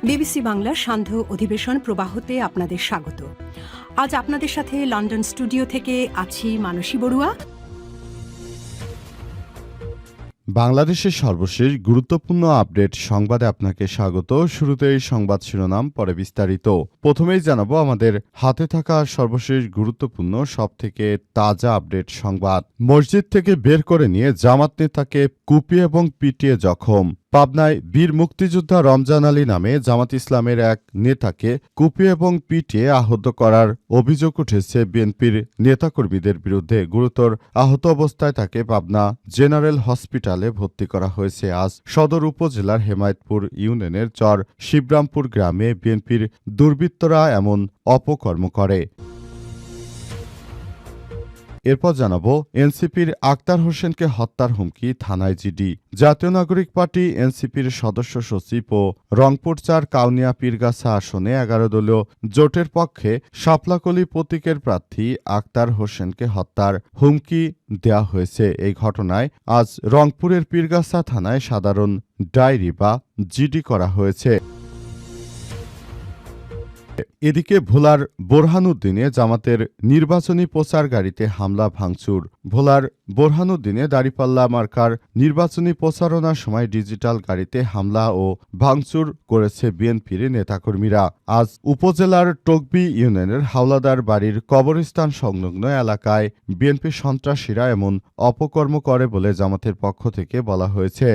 BBC বাংলার সান্ধ্য অধিবেশন প্রবাহতে আপনাদের স্বাগত। আজ আপনাদের সাথে লন্ডন স্টুডিও থেকে আছি মানসী বড়ুয়া। বাংলাদেশের সর্বশেষ গুরুত্বপূর্ণ আপডেট সংবাদে আপনাকে স্বাগত। শুরুতেই সংবাদ শিরোনাম, পরে বিস্তারিত। প্রথমেই জানাবো আমাদের হাতে থাকা সর্বশেষ গুরুত্বপূর্ণ সবথেকে তাজা আপডেট সংবাদ। মসজিদ থেকে বের করে নিয়ে জামাত নেতাকে কুপিয়ে এবং পিটিয়ে জখম। পাবনায় বীর মুক্তিযোদ্ধা রমজান আলী নামে জামাত ইসলামের এক নেতাকে কুপিয়ে এবং পিটিয়ে আহত করার অভিযোগ উঠেছে বিএনপির নেতাকর্মীদের বিরুদ্ধে। গুরুতর আহত অবস্থায় তাকে পাবনা জেনারেল হসপিটালে ভর্তি করা হয়েছে। আজ সদর উপজেলার হেমায়েতপুর ইউনিয়নের চর শিবরামপুর গ্রামে বিএনপির দুর্বৃত্তরা এমন অপকর্ম করে। এরপর জানাবো এনসিপির আক্তার হোসেনকে হত্যার হুমকি, থানায় জিডি। জাতীয় নাগরিক পার্টি এনসিপির সদস্য সচিব ও রংপুর ৪ কাউনিয়া পীরগাছা আসনে ১১ দলীয় জোটের পক্ষে শাপলাকলি প্রতীকের প্রার্থী আক্তার হোসেনকে হত্যার হুমকি দেয়া হয়েছে। এই ঘটনায় আজ রংপুরের পীরগাছা থানায় সাধারণ ডায়েরি বা জিডি করা হয়েছে। এদিকে ভোলার বোরহানুদ্দিনে জামাতের নির্বাচনী প্রচার গাড়িতে হামলা ভাঙচুর। ভোলার বোরহানুদ্দিনে দাঁড়িপাল্লা মার্কার নির্বাচনী প্রচারণার সময় ডিজিটাল গাড়িতে হামলা ও ভাঙচুর করেছে বিএনপির নেতাকর্মীরা। আজ উপজেলার টকবি ইউনিয়নের হাওলাদার বাড়ির কবরস্থান সংলগ্ন এলাকায় বিএনপি সন্ত্রাসীরা এমন অপকর্ম করে বলে জামাতের পক্ষ থেকে বলা হয়েছে।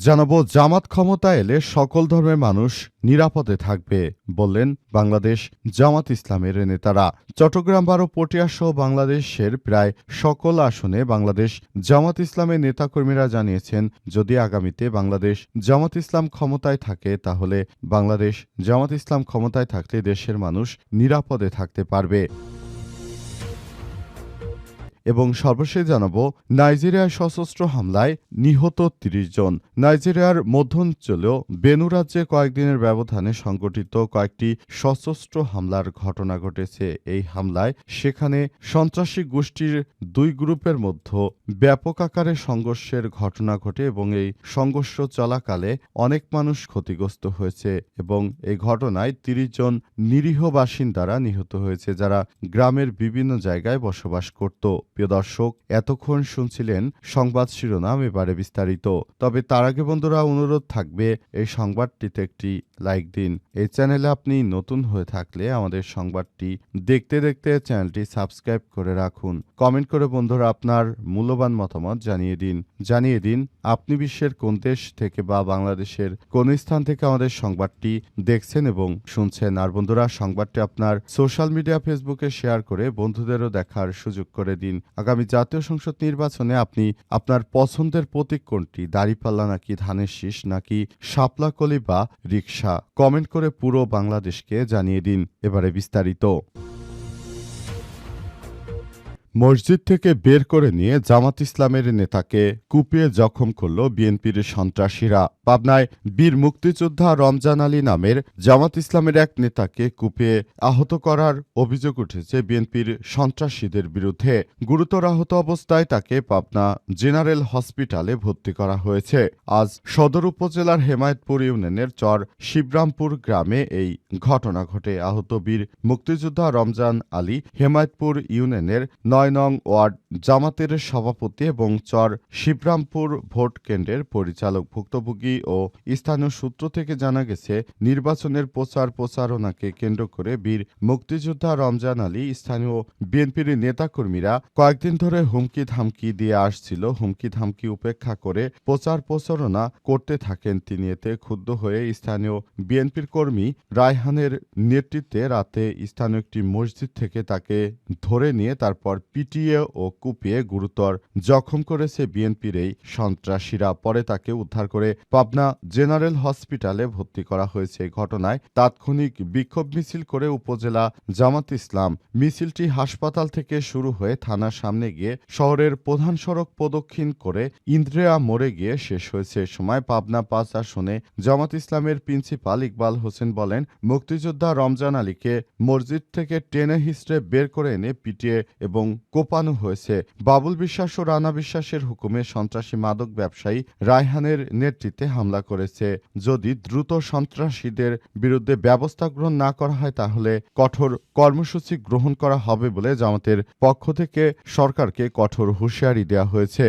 জানাবো জামাত ক্ষমতা এলে সকল ধর্মের মানুষ নিরাপদে থাকবে, বললেন বাংলাদেশ জামাত ইসলামের নেতারা। চট্টগ্রাম ১২ পটিয়া সহ বাংলাদেশের প্রায় সকল আসনে বাংলাদেশ জামাত ইসলামের নেতাকর্মীরা জানিয়েছেন, যদি আগামীতে বাংলাদেশ জামাত ইসলাম ক্ষমতায় থাকে তাহলে বাংলাদেশ জামাত ইসলাম ক্ষমতায় থাকলে দেশের মানুষ নিরাপদে থাকতে পারবে। এবং সর্বশেষ জানাবো নাইজেরিয়ায় সশস্ত্র হামলায় নিহত ৩০ জন। নাইজেরিয়ার মধ্যাঞ্চলীয় বেনু রাজ্যে কয়েকদিনের ব্যবধানে সংঘটিত কয়েকটি সশস্ত্র হামলার ঘটনা ঘটেছে। এই হামলায় সেখানে সন্ত্রাসী গোষ্ঠীর দুই গ্রুপের মধ্যে ব্যাপক আকারে সংঘর্ষের ঘটনা ঘটে এবং এই সংঘর্ষ চলাকালে অনেক মানুষ ক্ষতিগ্রস্ত হয়েছে এবং এই ঘটনায় ৩০ জন নিরীহ বাসিন্দারা নিহত হয়েছে, যারা গ্রামের বিভিন্ন জায়গায় বসবাস করত। প্রিয় দর্শক, এতক্ষণ শুনছিলেন সংবাদ শিরোনাম, এবারে বিস্তারিত। তবে তার আগে বন্ধুরা অনুরোধ থাকবে এই সংবাদটিতে একটি লাইক দিন। এই চ্যানেলে আপনি নতুন হয়ে থাকলে আমাদের সংবাদটি দেখতে দেখতে চ্যানেলটি সাবস্ক্রাইব করে রাখুন। কমেন্ট করে বন্ধুরা আপনার মূল্যবান মতামত জানিয়ে দিন আপনি বিশ্বের কোন দেশ থেকে বা বাংলাদেশের কোন স্থান থেকে আমাদের সংবাদটি দেখছেন এবং শুনছেন। আর বন্ধুরা সংবাদটি আপনার সোশ্যাল মিডিয়া ফেসবুকে শেয়ার করে বন্ধুদেরও দেখার সুযোগ করে দিন। আগামী জাতীয় সংসদ নির্বাচনে আপনি আপনার পছন্দের প্রতীক কোনটি, দাঁড়িপাল্লা নাকি ধানের শীষ নাকি শাপলাকলি বা রিকশা, কমেন্ট করে পুরো বাংলাদেশকে জানিয়ে দিন। এবারে বিস্তারিত। মসজিদ থেকে বের করে নিয়ে জামাত ইসলামের নেতাকে কুপিয়ে জখম করল বিএনপির সন্ত্রাসীরা। পাবনায় বীর মুক্তিযোদ্ধা রমজান আলী নামের জামাত ইসলামের এক নেতাকে কুপিয়ে আহত করার অভিযোগ উঠেছে বিএনপির সন্ত্রাসীদের বিরুদ্ধে। গুরুতর আহত অবস্থায় তাকে পাবনা জেনারেল হসপিটালে ভর্তি করা হয়েছে। আজ সদর উপজেলার হেমায়েতপুর ইউনিয়নের চর শিবরামপুর গ্রামে এই ঘটনা ঘটে। আহত বীর মুক্তিযোদ্ধা রমজান আলী হেমায়েতপুর ইউনিয়নের ৯ নং ওয়ার্ড জামাতের সভাপতি এবং চর শিবরামপুর ভোট কেন্দ্রের পরিচালক। ভুক্তভোগী ও স্থানীয় সূত্র থেকে জানা গেছে, নির্বাচনের প্রচারণাকে কেন্দ্র করে বীর মুক্তিযোদ্ধা রমজান আলী স্থানীয় বিএনপির নেতাকর্মীরা কয়েকদিন ধরে হুমকি ধামকি দিয়ে আসছিল। হুমকি ধামকি উপেক্ষা করে প্রচারণা করতে থাকেন তিনি। এতে ক্ষুব্ধ হয়ে স্থানীয় বিএনপির কর্মী রায়হানের নেতৃত্বে রাতে স্থানীয় একটি মসজিদ থেকে তাকে ধরে নিয়ে তারপর পিটিয়ে ও কুপিয়ে গুরুতর জখম করেছে বিএনপির এই সন্ত্রাসীরা। পরে তাকে উদ্ধার করে পাবনা জেনারেল হসপিটালে ভর্তি করা হয়েছে। ঘটনায় তাৎক্ষণিক বিক্ষোভ মিছিল করে উপজেলা জামাত ইসলাম। মিছিলটি হাসপাতাল থেকে শুরু হয়ে থানার সামনে গিয়ে শহরের প্রধান সড়ক প্রদক্ষিণ করে ইন্দ্রিয়া মোড়ে গিয়ে শেষ হয়েছে। সময় পাবনা ৫ আসনে জামাত ইসলামের প্রিন্সিপাল ইকবাল হোসেন বলেন, মুক্তিযোদ্ধা রমজান আলীকে মসজিদ থেকে টেনে হিঁচড়ে বের করে এনে পিটিয়ে এবং কোপানো হয়েছে। বাবুল বিশ্বাস ও রানা বিশ্বাসের হুকুমে সন্ত্রাসী মাদক ব্যবসায়ী রায়হানের নেতৃত্বে হামলা করেছে। যদি দ্রুত সন্ত্রাসীদের বিরুদ্ধে ব্যবস্থা গ্রহণ না করা হয় তাহলে কঠোর কর্মসূচি গ্রহণ করা হবে বলে জামাতের পক্ষ থেকে সরকারকে কঠোর হুঁশিয়ারি দেওয়া হয়েছে।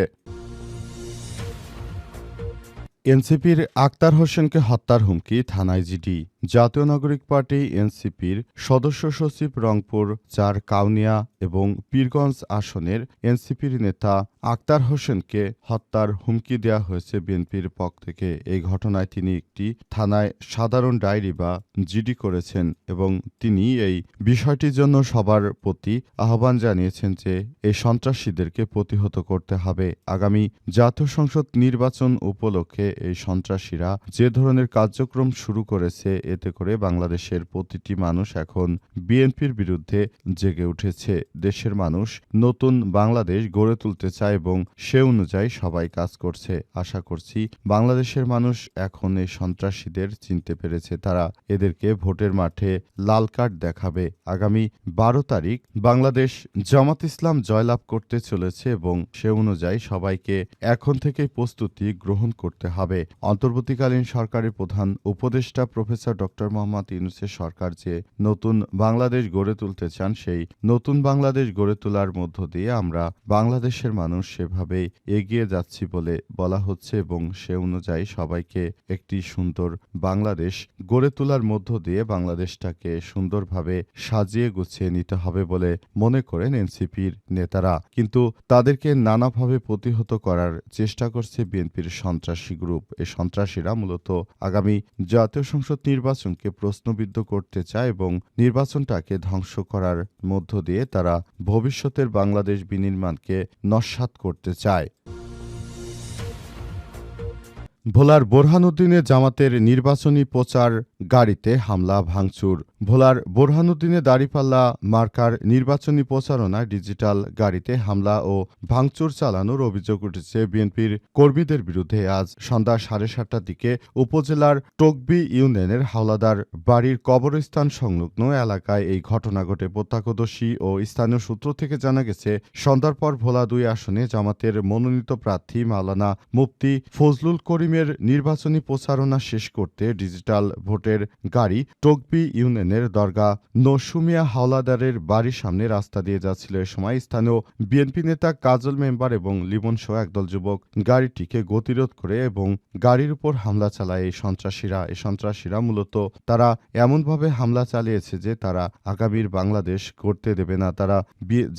এনসিপির আক্তার হোসেনকে হত্যার হুমকি থানায় জিডি। জাতীয় নাগরিক পার্টি এনসিপির সদস্য সচিব রংপুর ৪ কাউনিয়া এবং পীরগঞ্জ আসনের এনসিপির নেতা আক্তার হোসেনকে হত্যার হুমকি দেওয়া হয়েছে বিএনপির পক্ষ থেকে। এই ঘটনায় তিনি একটি থানায় সাধারণ ডায়েরি বা জিডি করেছেন এবং তিনি এই বিষয়টির জন্য সবার প্রতি আহ্বান জানিয়েছেন যে এই সন্ত্রাসীদেরকে প্রতিহত করতে হবে। আগামী জাতীয় সংসদ নির্বাচন উপলক্ষে এই সন্ত্রাসীরা যে ধরনের কার্যক্রম শুরু করেছে এতে করে বাংলাদেশের প্রতিটি মানুষ এখন বিএনপির বিরুদ্ধে জেগে উঠেছে। দেশের মানুষ নতুন বাংলাদেশ গড়ে তুলতে চায় এবং সে অনুযায়ী সবাই কাজ করছে। আশা করছি বাংলাদেশের মানুষ এখন এই সন্ত্রাসীদের চিনতে পেরেছে। তারা এদেরকে ভোটের মাঠে লাল কার্ড দেখাবে। আগামী ১২ তারিখ বাংলাদেশ জামাত ইসলাম জয়লাভ করতে চলেছে এবং সে অনুযায়ী সবাইকে এখন থেকেই প্রস্তুতি গ্রহণ করতে হবে। অন্তর্বর্তীকালীন সরকারের প্রধান উপদেষ্টা প্রফেসর ডক্টর মোহাম্মদ ইউনূসের সরকার যে নতুন বাংলাদেশ গড়ে তুলতে চান সেই নতুন বাংলাদেশ গড়ে তোলার মধ্য দিয়ে আমরা বাংলাদেশের মানুষ সেভাবেই এগিয়ে যাচ্ছি বলে বলা হচ্ছে এবং সে অনুযায়ী সবাইকে একটি সুন্দর বাংলাদেশ গড়ে তোলার মধ্য দিয়ে বাংলাদেশটাকে সুন্দরভাবে সাজিয়ে গুছিয়ে নিতে হবে বলে মনে করেন এনসিপির নেতারা। কিন্তু তাদেরকে নানাভাবে প্রতিহত করার চেষ্টা করছে বিএনপির সন্ত্রাসী গ্রুপ। এই সন্ত্রাসীরা মূলত আগামী জাতীয় সংসদ নির্বাচনকে প্রশ্নবিদ্ধ করতে চায় এবং নির্বাচনটাকে ধ্বংস করার মধ্য দিয়ে তারা ভবিষ্যতের বাংলাদেশ বিনির্মাণকে নস্যাৎ করতে চায়। ভোলার বোরহানুদ্দিনে জামাতের নির্বাচনী প্রচার গাড়িতে হামলা ভাঙচুর। ভোলার বোরহানুদ্দিনে দাঁড়িপাল্লা মার্কার নির্বাচনী প্রচারণায় ডিজিটাল গাড়িতে হামলা ও ভাঙচুর চালানোর অভিযোগ উঠেছে বিএনপির কর্মীদের বিরুদ্ধে। আজ সন্ধ্যা 7:30টার দিকে উপজেলার টকবি ইউনিয়নের হাওলাদার বাড়ির কবরস্থান সংলগ্ন এলাকায় এই ঘটনা ঘটে। প্রত্যক্ষদর্শী ও স্থানীয় সূত্র থেকে জানা গেছে, সন্ধ্যার পর ভোলা 2 আসনে জামাতের মনোনীত প্রার্থী মাওলানা মুফতি ফজলুল করিমের নির্বাচনী প্রচারণা শেষ করতে ডিজিটাল ভোটের গাড়ি টকবি ইউনিয়নের দরগা নসুমিয়া হাওলাদারের বাড়ির সামনে রাস্তা দিয়ে যাচ্ছিল। এ সময় স্থানীয় বিএনপি নেতা কাজল মেম্বার এবং লিমন সহ একদল যুবক গাড়িটিকে গতিরোধ করে এবং গাড়ির উপর হামলা চালায় এই সন্ত্রাসীরা মূলত তারা এমনভাবে হামলা চালিয়েছে যে তারা আগামীর বাংলাদেশ গড়তে দেবে না। তারা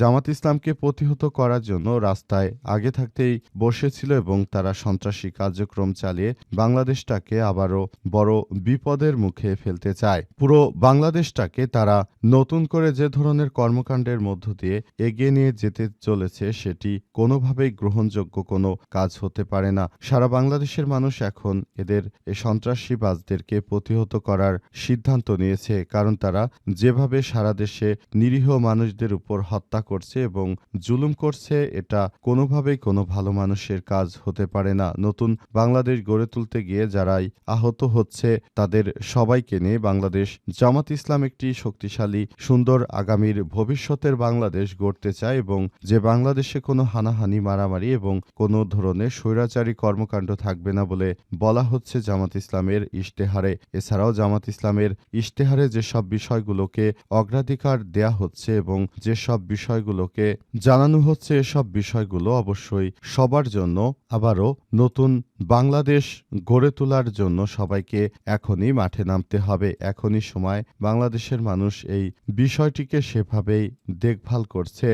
জামাত ইসলামকে প্রতিহত করার জন্য রাস্তায় আগে থাকতেই বসেছিল এবং তারা সন্ত্রাসী কার্যক্রম চালিয়ে বাংলাদেশটাকে আবারও বড় বিপদের মুখে ফেলতে চায়। পুরো বাংলাদেশটাকে তারা নতুন করে যে ধরনের কর্মকাণ্ডের মধ্য দিয়ে এগিয়ে নিয়ে যেতে চলেছে সেটি কোনোভাবেই গ্রহণযোগ্য কোনো কাজ হতে পারে না। সারা বাংলাদেশের মানুষ এখন এদের এই সন্ত্রাসীবাজদেরকে প্রতিহত করার সিদ্ধান্ত নিয়েছে, কারণ তারা যেভাবে সারা দেশে নিরীহ মানুষদের উপর হত্যা করছে এবং জুলুম করছে এটা কোনোভাবেই কোনো ভালো মানুষের কাজ হতে পারে না। নতুন বাংলাদেশ গড়ে তুলতে গিয়ে যারাই আহত হচ্ছে তাদের সবাইকে নিয়ে বাংলাদেশ জামাত ইসলাম একটি শক্তিশালী সুন্দর আগামীর ভবিষ্যতের বাংলাদেশ গড়তে চায় এবং যে বাংলাদেশে কোনো হানাহানি মারামারি এবং কোনো ধরনের স্বৈরাচারী কর্মকাণ্ড থাকবে না বলে বলা হচ্ছে জামাত ইসলামের ইশতেহারে। এছাড়াও জামাত ইসলামের ইশতেহারে যেসব বিষয়গুলোকে অগ্রাধিকার দেয়া হচ্ছে এবং যেসব বিষয়গুলোকে জানানো হচ্ছে এসব বিষয়গুলো অবশ্যই সবার জন্য আবারও নতুন বাংলাদেশ গড়ে তোলার জন্য সবাইকে এখনই মাঠে নামতে হবে। এখনই সময়। বাংলাদেশের মানুষ এই বিষয়টিকে সেভাবেই দেখভাল করছে।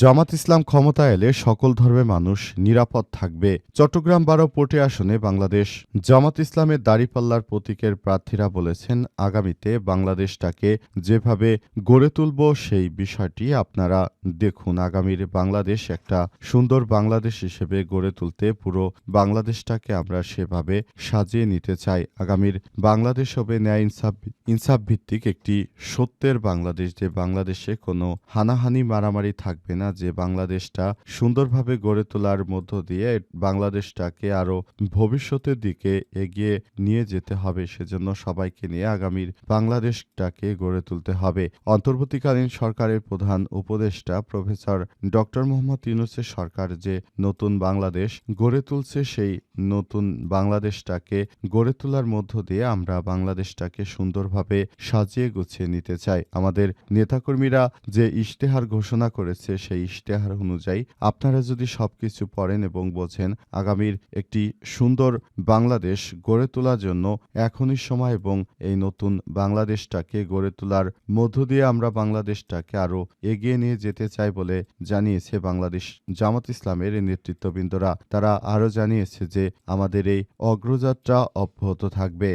জামাত ইসলাম ক্ষমতায় এলে সকল ধর্মের মানুষ নিরাপদ থাকবে। চট্টগ্রাম 12 পটি আসনে বাংলাদেশ জামাত ইসলামের দাঁড়িপাল্লার প্রতীকের প্রার্থীরা বলেছেন, আগামীতে বাংলাদেশটাকে যেভাবে গড়ে তুলব সেই বিষয়টি আপনারা দেখুন। আগামীর বাংলাদেশ একটা সুন্দর বাংলাদেশ হিসেবে গড়ে তুলতে পুরো বাংলাদেশটাকে আমরা সেভাবে সাজিয়ে নিতে চাই। আগামীর বাংলাদেশ হবে ন্যায় ইনসাফ ভিত্তিক একটি সত্যের বাংলাদেশ, যে বাংলাদেশে কোনো হানাহানি মারামারি থাকবে না যে বাংলাদেশটা সুন্দরভাবে গড়ে তোলার মধ্য দিয়ে বাংলাদেশটাকে আরো ভবিষ্যতের দিকে এগিয়ে নিয়ে যেতে হবে। সেজন্য সবাইকে নিয়ে আগামীর বাংলাদেশটাকে গড়ে তুলতে হবে। অন্তর্বর্তীকালীন সরকারের প্রধান উপদেষ্টা প্রফেসর ডক্টর মোহাম্মদ ইউনূসের সরকার যে নতুন বাংলাদেশ গড়ে তুলছে, সেই নতুন বাংলাদেশটাকে গড়ে তোলার মধ্য দিয়ে আমরা বাংলাদেশটাকে সুন্দরভাবে সাজিয়ে গুছিয়ে নিতে চাই। আমাদের নেতাকর্মীরা যে ইশতেহার ঘোষণা করেছে, সেই ইশতেহার অনুযায়ী আপনারা যদি সবকিছু পড়েন এবং বোঝেন, আগামীর একটি সুন্দর বাংলাদেশ গড়ে তোলার জন্য এখনই সময় এবং এই নতুন বাংলাদেশটাকে গড়ে তোলার মধ্য দিয়ে আমরা বাংলাদেশটাকে আরো এগিয়ে নিয়ে যেতে চাই বলে জানিয়েছে বাংলাদেশ জামাত ইসলামের নেতৃত্ববৃন্দরা। তারা আরো জানিয়েছে যে আমাদের এই অগ্রযাত্রা অব্যাহত থাকবে।